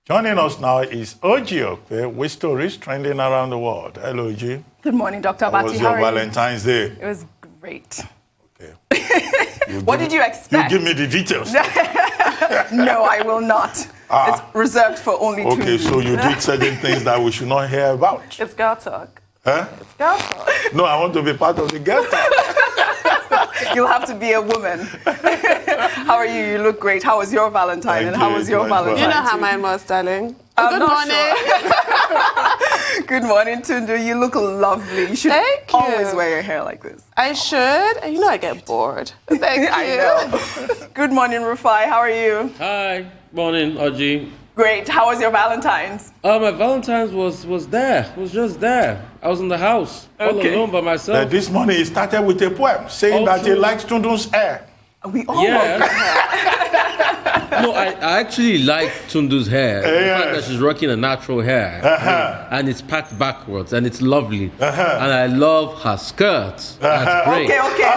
Joining us now is Okpe with stories trending around the world. Hello, OG. Good morning, Dr. Abati. How was your Valentine's Day? It was great. Okay. What did you expect? You give me the details. No, I will not. It's reserved for only two. Okay, so you did certain things that we should not hear about. It's girl talk. Huh? It's girl talk. No, I want to be part of the girl talk. You'll have to be a woman. How are you? You look great. How was your Valentine? Thank and how you. was your Valentine? You know how mine was, darling. Good morning. Sure. Good morning, Tunde. You look lovely. You should always wear your hair like this. I should. You know I get bored. Thank you. I know. Good morning, Rufai. How are you? Hi. Morning, Oji. Great. How was your Valentine's? My Valentine's was there. Was just there. I was in the house, all alone by myself. This morning he started with a poem saying that he likes Tundu's hair. We all love your hair. No, I actually like Tundu's hair. The fact that she's rocking a natural hair. And it's packed backwards and it's lovely. And I love her skirts. That's great. Okay.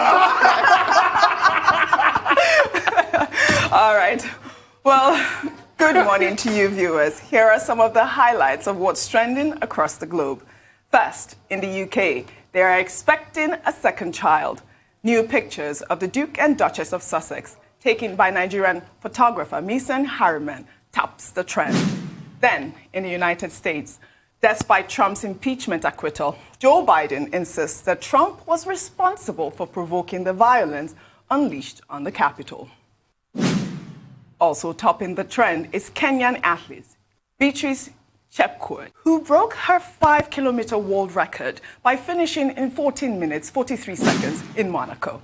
All right. Well, good morning to you viewers. Here are some of the highlights of what's trending across the globe. First, in the UK, they are expecting a second child. New pictures of the Duke and Duchess of Sussex, taken by Nigerian photographer Harriman, tops the trend. Then, in the United States, despite Trump's impeachment acquittal, Joe Biden insists that Trump was responsible for provoking the violence unleashed on the Capitol. Also topping the trend is Kenyan Athlete Beatrice Chepkoech, who broke her 5-kilometer world record by finishing in 14 minutes, 43 seconds in Monaco.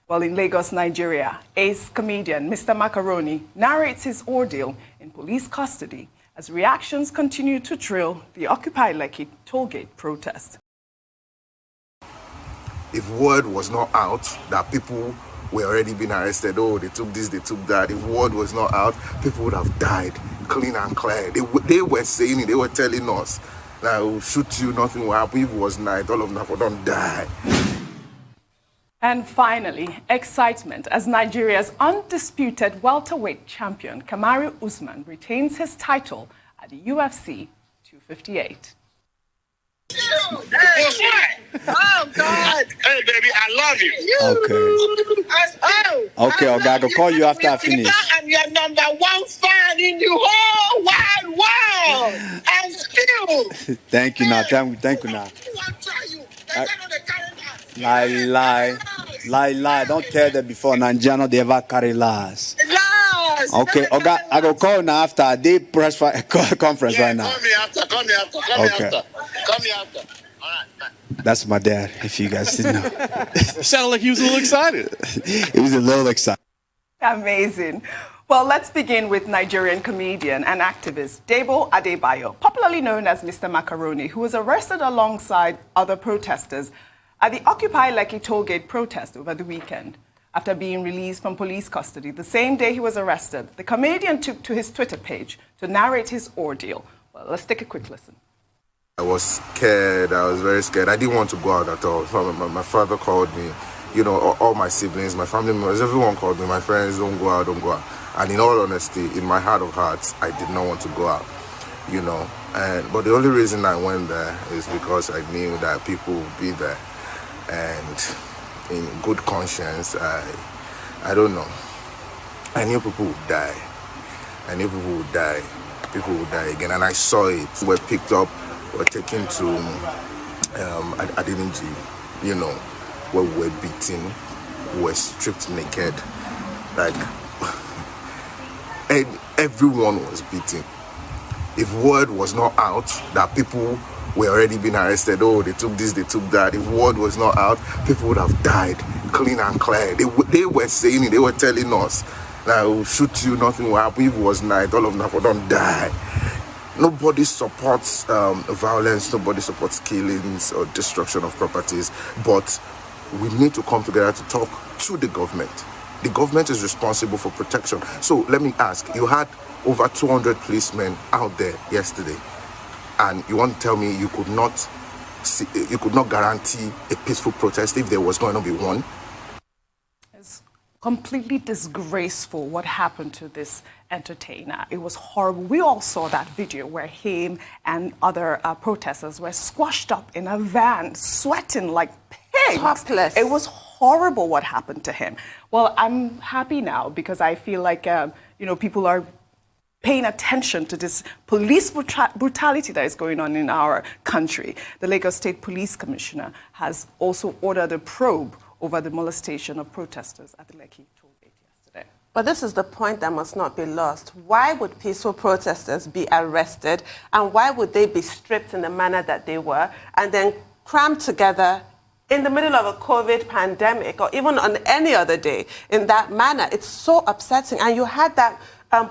While in Lagos, Nigeria, ace comedian Mr. Macaroni narrates his ordeal in police custody as reactions continue to trill the Occupy Lekki tollgate protest. If word was not out that people were already being arrested, oh, they took this, they took that. If word was not out, people would have died clean and clear. They were saying it, they were telling us that we'll shoot you, nothing will happen. If it was night, all of them don't die. And finally, excitement as Nigeria's undisputed welterweight champion Kamaru Usman retains his title at the UFC 258. Oh, God. Hey, baby, I love you. Okay, okay, I will call you after I finish. I'm your #1 fan in the whole wide world. And still. Thank you now. Thank you now. Lie. Don't tell them before Nigerian they ever carry lies. Okay, okay, I go call now after they press for conference right now. Call me after. Call me after. All right, bye. That's my dad, if you guys didn't know. Sounded like he was a little excited. He was a little excited. Amazing. Well, let's begin with Nigerian comedian and activist Debo Adebayo, popularly known as Mr. Macaroni, who was arrested alongside other protesters at the Occupy Lekki tollgate protest over the weekend. After being released from police custody the same day he was arrested, the comedian took to his Twitter page to narrate his ordeal. Well, let's take a quick listen. I was scared. I was very scared. I didn't want to go out at all. My father called me, you know, all my siblings, my family members, everyone called me. My friends, don't go out. And in all honesty, in my heart of hearts, I did not want to go out, you know. But the only reason I went there is because I knew that people would be there. And in good conscience, I don't know. I knew people would die. People would die again. And I saw it. We were picked up, were taken to Adinji, you know, where we were beaten, we were stripped naked. Like, and everyone was beaten. If word was not out that people were already being arrested, oh, they took this, they took that. If word was not out, people would have died clean and clear. They were saying it, they were telling us that we'll shoot you, nothing will happen. If it was night, all of them don't die. Nobody supports violence, nobody supports killings or destruction of properties, but we need to come together to talk to the government. The government is responsible for protection. So let me ask, you had over 200 policemen out there yesterday, and you want to tell me you could not guarantee a peaceful protest if there was going to be one? It's completely disgraceful what happened to this entertainer. It was horrible. We all saw that video where him and other protesters were squashed up in a van, sweating like pigs. Topless. It was horrible what happened to him. Well, I'm happy now because I feel like, people are paying attention to this police brutality that is going on in our country. The Lagos State Police Commissioner has also ordered a probe over the molestation of protesters at the Lekki toll gate yesterday. But this is the point that must not be lost. Why would peaceful protesters be arrested, and why would they be stripped in the manner that they were, and then crammed together in the middle of a COVID pandemic, or even on any other day in that manner? It's so upsetting. And you had that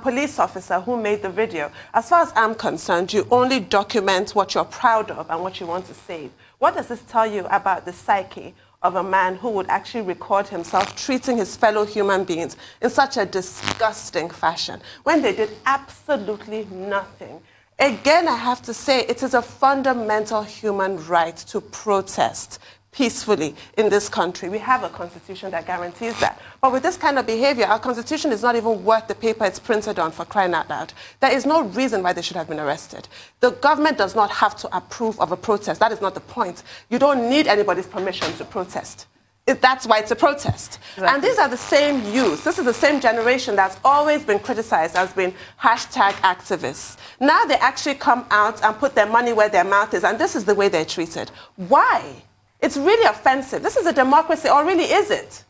police officer who made the video. As far as I'm concerned, you only document what you're proud of and what you want to save. What does this tell you about the psyche of a man who would actually record himself treating his fellow human beings in such a disgusting fashion when they did absolutely nothing? Again, I have to say, it is a fundamental human right to protest peacefully in this country. We have a constitution that guarantees that. But with this kind of behavior, our constitution is not even worth the paper it's printed on, for crying out loud. There is no reason why they should have been arrested. The government does not have to approve of a protest. That is not the point. You don't need anybody's permission to protest. That's why it's a protest. Exactly. And these are the same youth. This is the same generation that's always been criticized as being hashtag activists. Now they actually come out and put their money where their mouth is, and this is the way they're treated. Why? It's really offensive. This is a democracy, or really is it?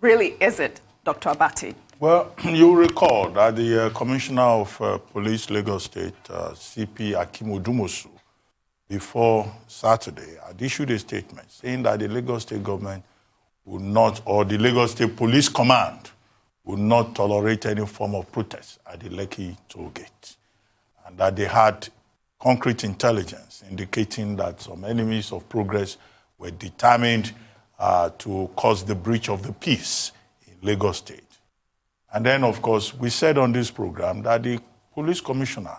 Really is it, Dr. Abati? Well, you recall that the Commissioner of Police, Lagos State, CP Akimodumosu, before Saturday, had issued a statement saying that the Lagos State government would not, or the Lagos State Police Command, would not tolerate any form of protest at the Lekki toll gate, and that they had concrete intelligence indicating that some enemies of progress were determined to cause the breach of the peace in Lagos State. And then, of course, we said on this program that the police commissioner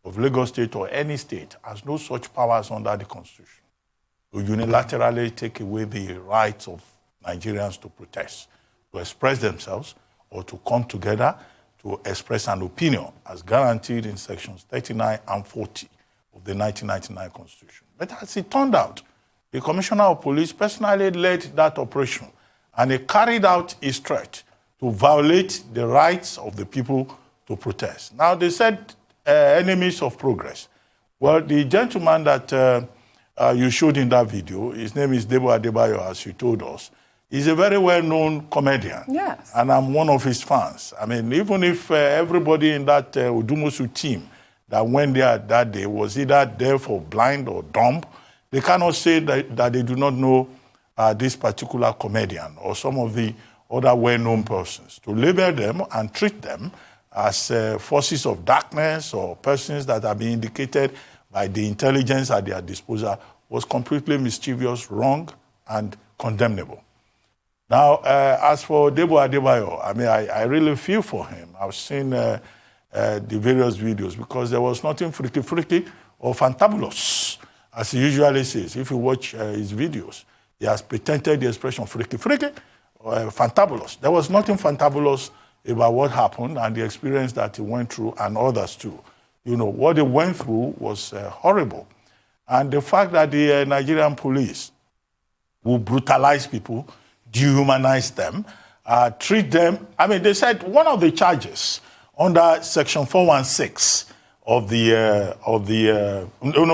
of Lagos State or any state has no such powers under the Constitution to unilaterally take away the rights of Nigerians to protest, to express themselves, or to come together to express an opinion as guaranteed in sections 39 and 40 of the 1999 Constitution. But as it turned out, the Commissioner of Police personally led that operation, and he carried out his threat to violate the rights of the people to protest. Now, they said enemies of progress. Well, the gentleman that you showed in that video, his name is Debo Adebayo, as you told us. He's a very well-known comedian. Yes. And I'm one of his fans. I mean, even if everybody in that Udumosu team that went there that day was either deaf or blind or dumb, they cannot say that they do not know this particular comedian or some of the other well-known persons. To label them and treat them as forces of darkness or persons that have been indicated by the intelligence at their disposal was completely mischievous, wrong, and condemnable. Now, as for Debo Adebayo, I mean, I really feel for him. I've seen the various videos because there was nothing freaky or fantabulous, as he usually says. If you watch his videos, he has pretended the expression freaky or fantabulous. There was nothing fantabulous about what happened and the experience that he went through, and others too. You know, what he went through was horrible. And the fact that the Nigerian police will brutalize people, dehumanize them, treat them. I mean, they said one of the charges under Section 416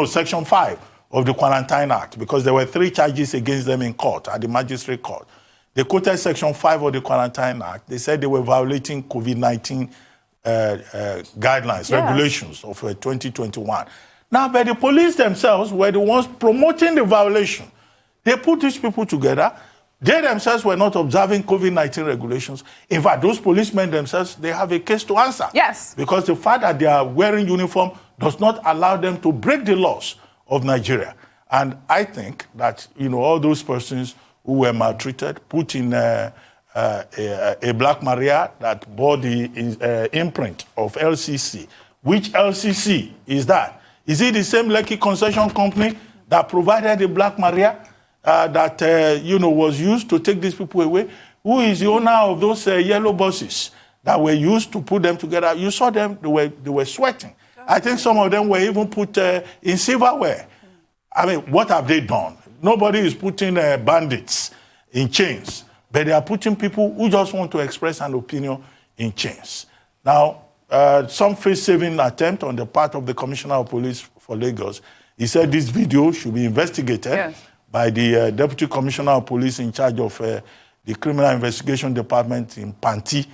Section 5 of the Quarantine Act, because there were 3 charges against them in court, at the magistrate court. They quoted Section 5 of the Quarantine Act. They said they were violating COVID-19 guidelines, regulations of 2021. Now, but the police themselves were the ones promoting the violation. They put these people together. They themselves were not observing COVID-19 regulations. In fact, those policemen themselves, they have a case to answer. Yes. Because the fact that they are wearing uniform does not allow them to break the laws of Nigeria. And I think that, you know, all those persons who were maltreated, put in a Black Maria that bore the imprint of LCC. Which LCC is that? Is it the same Lekki concession company that provided the Black Maria that, was used to take these people away? Who is the owner of those yellow buses that were used to put them together, you saw them, they were sweating. I think some of them were even put in silverware. I mean, what have they done? Nobody is putting bandits in chains, but they are putting people who just want to express an opinion in chains. Now, some face-saving attempt on the part of the Commissioner of Police for Lagos. He said this video should be investigated by the Deputy Commissioner of Police in charge of the Criminal Investigation Department in Panti,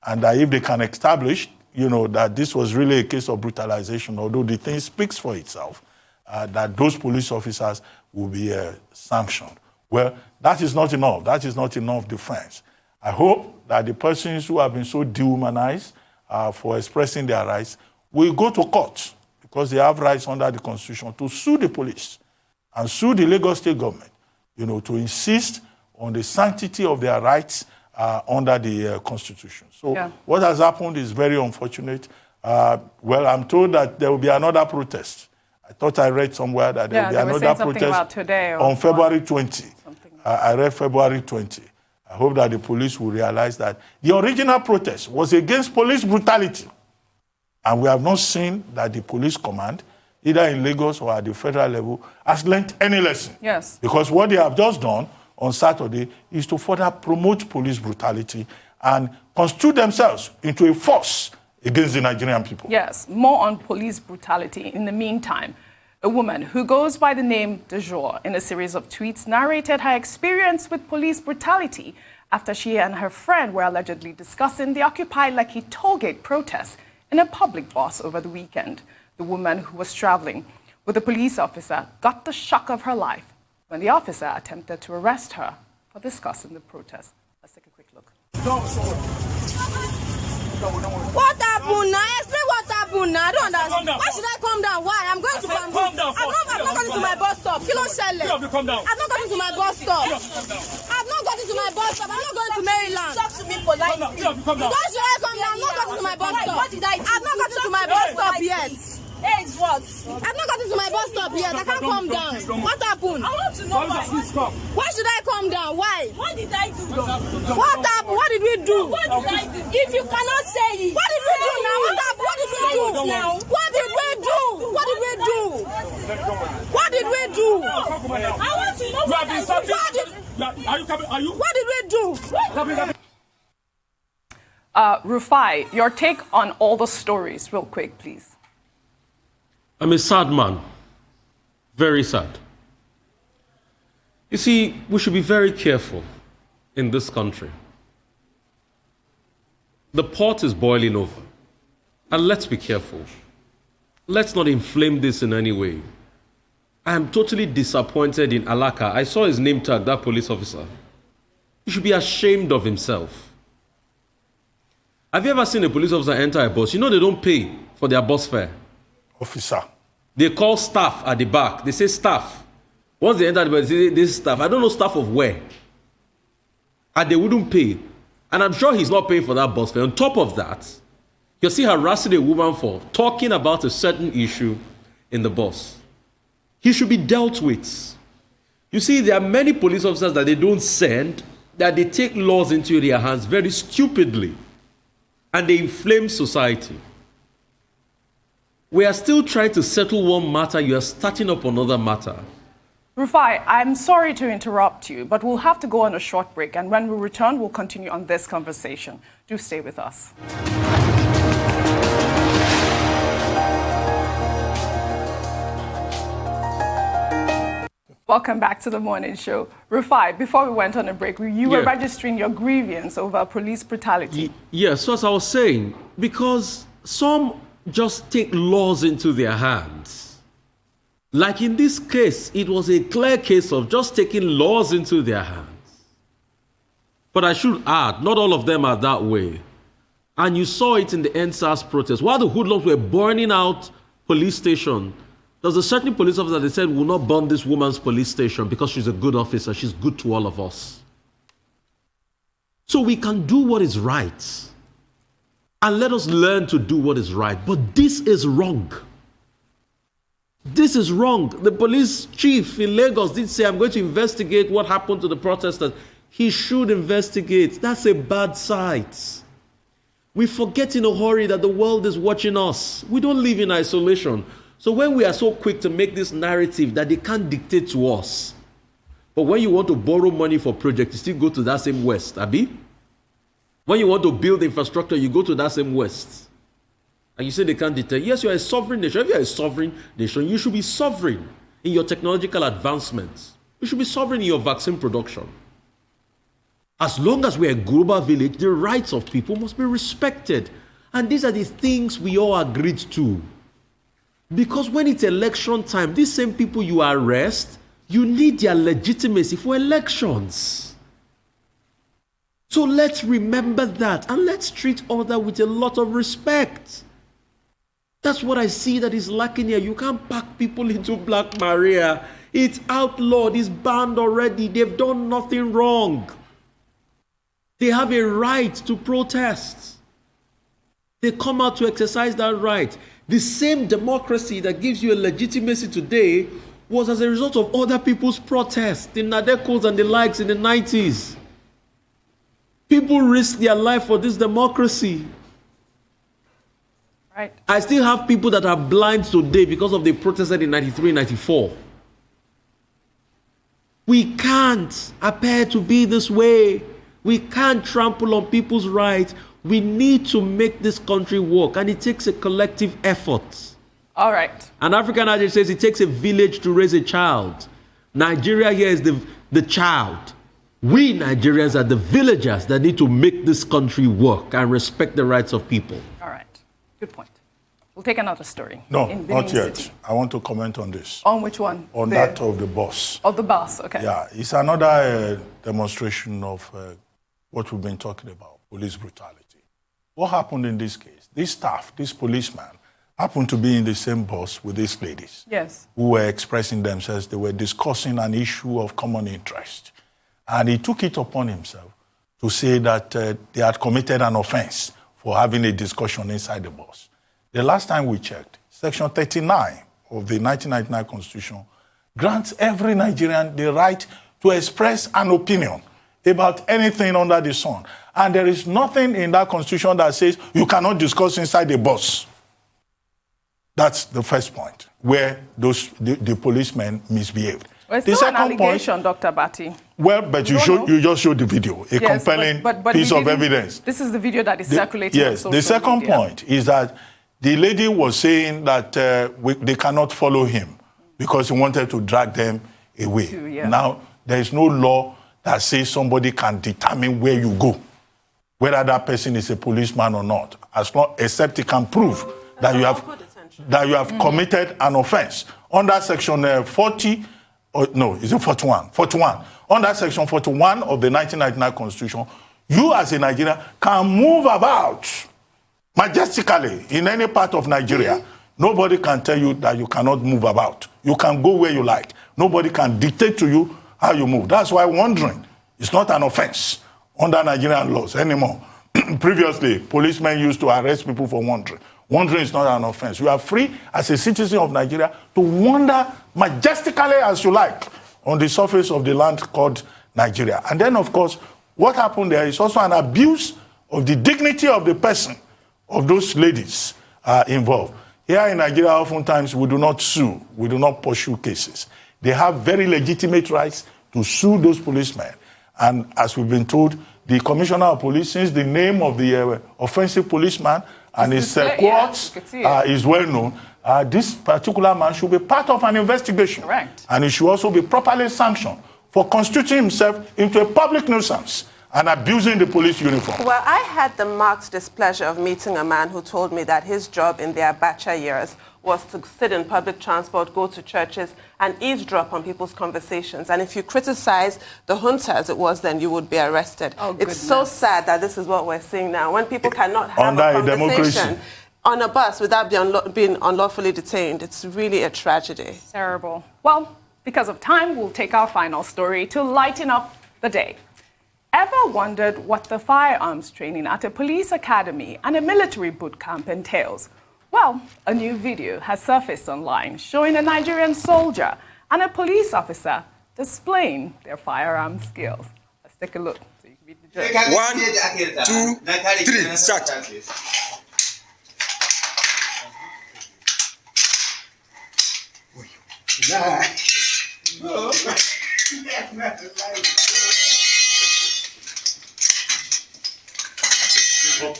and that if they can establish, that this was really a case of brutalization, although the thing speaks for itself, that those police officers will be sanctioned. Well, that is not enough. That is not enough defense. I hope that the persons who have been so dehumanized for expressing their rights will go to court, because they have rights under the Constitution to sue the police and sue the Lagos State government, to insist on the sanctity of their rights under the Constitution. So what has happened is very unfortunate. Well, I'm told that there will be another protest. I thought I read somewhere that there will be another protest today on February 20. I read February 20. I hope that the police will realize that the original protest was against police brutality. And we have not seen that the police command, either in Lagos or at the federal level, has learned any lesson. Yes. Because what they have just done on Saturday is to further promote police brutality and constitute themselves into a force against the Nigerian people. Yes, more on police brutality. In the meantime, a woman who goes by the name Du Jour in a series of tweets narrated her experience with police brutality after she and her friend were allegedly discussing the Occupy Lekki tollgate protest in a public bus over the weekend. The woman, who was traveling with a police officer, got the shock of her life when the officer attempted to arrest her for discussing the protest. Let's take a quick look. What happened now? Explain what happened now. I don't understand. Why should I calm down? Why? I'm going to calm down. I'm not going to my bus stop. Kilo Shelle. I'm not going to my bus stop. I'm not going to my bus stop. I'm not going to Maryland. Talk to me politely. Why should I calm down? I'm not going to my bus stop. What did I do? I'm not going to my bus stop yet. Hey, what? I've not gotten to my bus stop yet. I can't calm down. What happened? I want to know why. Why should I calm down? Why? What did I do? What happened? What did we do? What did I do? If you cannot say it. What did we do now? What happened? What did we do now? What did we do? What did we do? What did we do? I want to know what I did. Are you coming? Are you? What did we do? Rufai, your take on all the stories, real quick, please. I'm a sad man. Very sad. You see, we should be very careful in this country. The pot is boiling over. And let's be careful. Let's not inflame this in any way. I am totally disappointed in Alaka. I saw his name tag, that police officer. He should be ashamed of himself. Have you ever seen a police officer enter a bus? You know they don't pay for their bus fare. Officer. They call staff at the back. They say staff. Once they enter the bus, they say this staff. I don't know staff of where. And they wouldn't pay. And I'm sure he's not paying for that bus fare. On top of that, you're still harassing a woman for talking about a certain issue in the bus. He should be dealt with. You see, there are many police officers that they don't send, that they take laws into their hands very stupidly. And they inflame society. We are still trying to settle one matter. You are starting up another matter. Rufai, I'm sorry to interrupt you, but we'll have to go on a short break. And when we return, we'll continue on this conversation. Do stay with us. Welcome back to the morning show. Rufai, before we went on a break, you were registering your grievance over police brutality. Yes, so as I was saying, because some just take laws into their hands. Like in this case, it was a clear case of just taking laws into their hands. But I should add, not all of them are that way. And you saw it in the NSAS protest. While the hoodlums were burning out police station, there was a certain police officer that said, "We'll not burn this woman's police station because she's a good officer. She's good to all of us." So we can do what is right. And let us learn to do what is right. But this is wrong. This is wrong. The police chief in Lagos did say, "I'm going to investigate what happened to the protesters." He should investigate. That's a bad sight. We forget in a hurry that the world is watching us. We don't live in isolation. So when we are so quick to make this narrative that they can't dictate to us, but when you want to borrow money for projects, you still go to that same West, Abi? When you want to build infrastructure, you go to that same West. And you say they can't dictate. Yes, you are a sovereign nation. If you are a sovereign nation, you should be sovereign in your technological advancements. You should be sovereign in your vaccine production. As long as we're a global village, the rights of people must be respected. And these are the things we all agreed to. Because when it's election time, these same people you arrest, you need their legitimacy for elections. So let's remember that, and let's treat others with a lot of respect. That's what I see that is lacking here. You can't pack people into Black Maria. It's outlawed, it's banned already. They've done nothing wrong. They have a right to protest. They come out to exercise that right. The same democracy that gives you a legitimacy today was as a result of other people's protests, the Nadekos and the likes in the 90s. People risk their life for this democracy. Right. I still have people that are blind today because of the protested in 93, 94. We can't appear to be this way. We can't trample on people's rights. We need to make this country work, and it takes a collective effort. All right. An African adage says it takes a village to raise a child. Nigeria here is the child. We Nigerians are the villagers that need to make this country work and respect the rights of people. All right. Good point. We'll take another story. No, in not yet. City. I want to comment on this. On which one? On that of the bus. Of the bus, okay. Yeah, it's another demonstration of what we've been talking about, police brutality. What happened in this case? This staff, this policeman, happened to be in the same bus with these ladies. Yes. Who were expressing themselves. They were discussing an issue of common interest. And he took it upon himself to say that they had committed an offense for having a discussion inside the bus. The last time we checked, Section 39 of the 1999 Constitution grants every Nigerian the right to express an opinion about anything under the sun. And there is nothing in that Constitution that says you cannot discuss inside the bus. That's the first point, where the policemen misbehaved. Well, it's still an allegation, Dr. Batty. Well, but you just showed the video, a compelling piece of evidence. This is the video that is circulating on social media. Yes, the second point is that the lady was saying that they cannot follow him because he wanted to drag them away. Now, there is no law that says somebody can determine where you go, whether that person is a policeman or not, except he can prove that you have committed an offense. Under Section 40, or no, is it 41? 41. Under Section 41 of the 1999 Constitution, you as a Nigerian can move about majestically in any part of Nigeria. Nobody can tell you that you cannot move about. You can go where you like. Nobody can dictate to you how you move. That's why wandering is not an offense under Nigerian laws anymore. Previously, policemen used to arrest people for wandering. Wandering is not an offense. You are free as a citizen of Nigeria to wander majestically as you like on the surface of the land called Nigeria. And then, of course, what happened there is also an abuse of the dignity of the person, of those ladies involved. Here in Nigeria, oftentimes, we do not sue. We do not pursue cases. They have very legitimate rights to sue those policemen. And as we've been told, the Commissioner of Police, since the name of the offensive policeman and his quotes is well known, this particular man should be part of an investigation. Correct. And he should also be properly sanctioned for constituting himself into a public nuisance and abusing the police uniform. Well, I had the marked displeasure of meeting a man who told me that his job in their Abacha years was to sit in public transport, go to churches, and eavesdrop on people's conversations. And if you criticize the junta, as it was then, you would be arrested. Oh, it's so sad that this is what we're seeing now. When people cannot have a conversation on a bus without being unlawfully detained, it's really a tragedy. Terrible. Well, because of time, we'll take our final story to lighten up the day. Ever wondered what the firearms training at a police academy and a military boot camp entails? Well, a new video has surfaced online showing a Nigerian soldier and a police officer displaying their firearms skills. Let's take a look so you can be 1, 2, 3, start.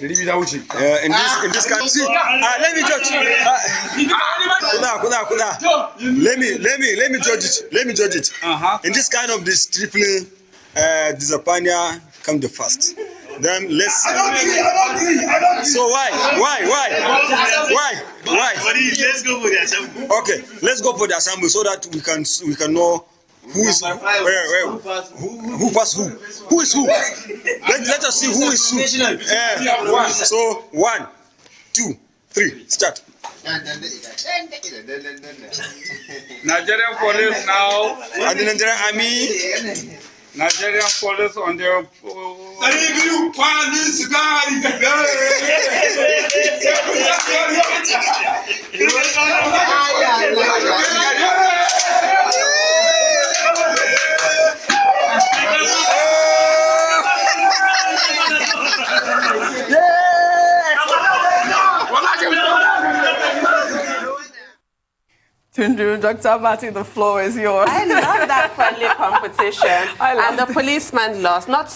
In this kind, see, let me judge. Let me judge it. Let me judge it. In this kind of this tripling, disappointment come the first. Then let's. I don't agree. So why? Let's go for the assembly. Okay, let's go for the assembly so that we can know who is who passed who. Who is who? Let us see who is who. So 1, 2, 3, start. Nigerian police now. And the Nigerian army. Nigerian police on their. Tundu, Dr. Martin, the floor is yours. I love that friendly competition. And the policeman lost. Not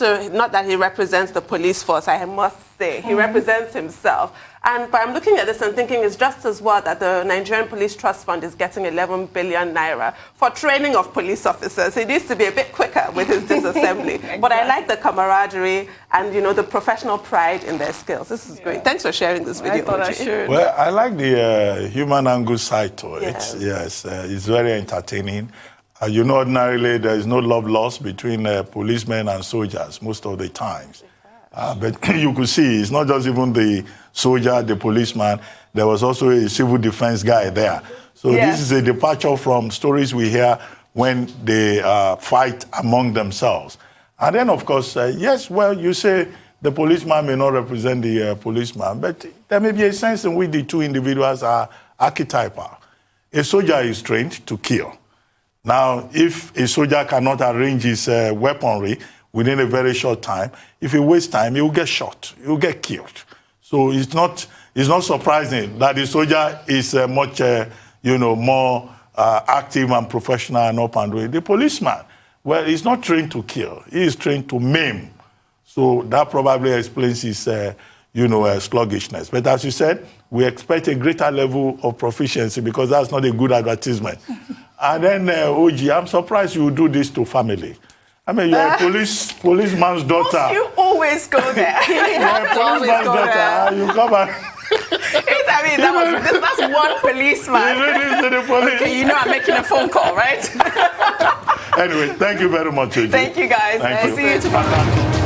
that he represents the police force, I must say. He represents himself. But I'm looking at this and thinking it's just as well that the Nigerian Police Trust Fund is getting 11 billion naira for training of police officers. He needs to be a bit quicker with his disassembly. Exactly. But I like the camaraderie and, the professional pride in their skills. This is great. Thanks for sharing this video. I thought I should. Well, I like the human angle side to it. Yes, it's very entertaining. Ordinarily, there is no love lost between policemen and soldiers most of the times. But you could see it's not just even the soldier, the policeman. There was also a civil defense guy there. So this is a departure from stories we hear when they fight among themselves. And then, of course, yes, well, you say the policeman may not represent the policeman, but there may be a sense in which the two individuals are archetypal. A soldier is trained to kill. Now, if a soldier cannot arrange his weaponry within a very short time, if he wastes time, he will get shot, he will get killed. So it's not surprising that the soldier is much, more active and professional and up and doing. The policeman, well, he's not trained to kill, he is trained to maim. So that probably explains his, sluggishness. But as you said, we expect a greater level of proficiency because that's not a good advertisement. And then, OG, I'm surprised you do this to family. I mean, you're a policeman's daughter. You always go there. You're a policeman's daughter. You come and... that's one policeman. Okay, I'm making a phone call, right? Anyway, thank you very much, OG. Thank you, guys. Thank you. See you tomorrow.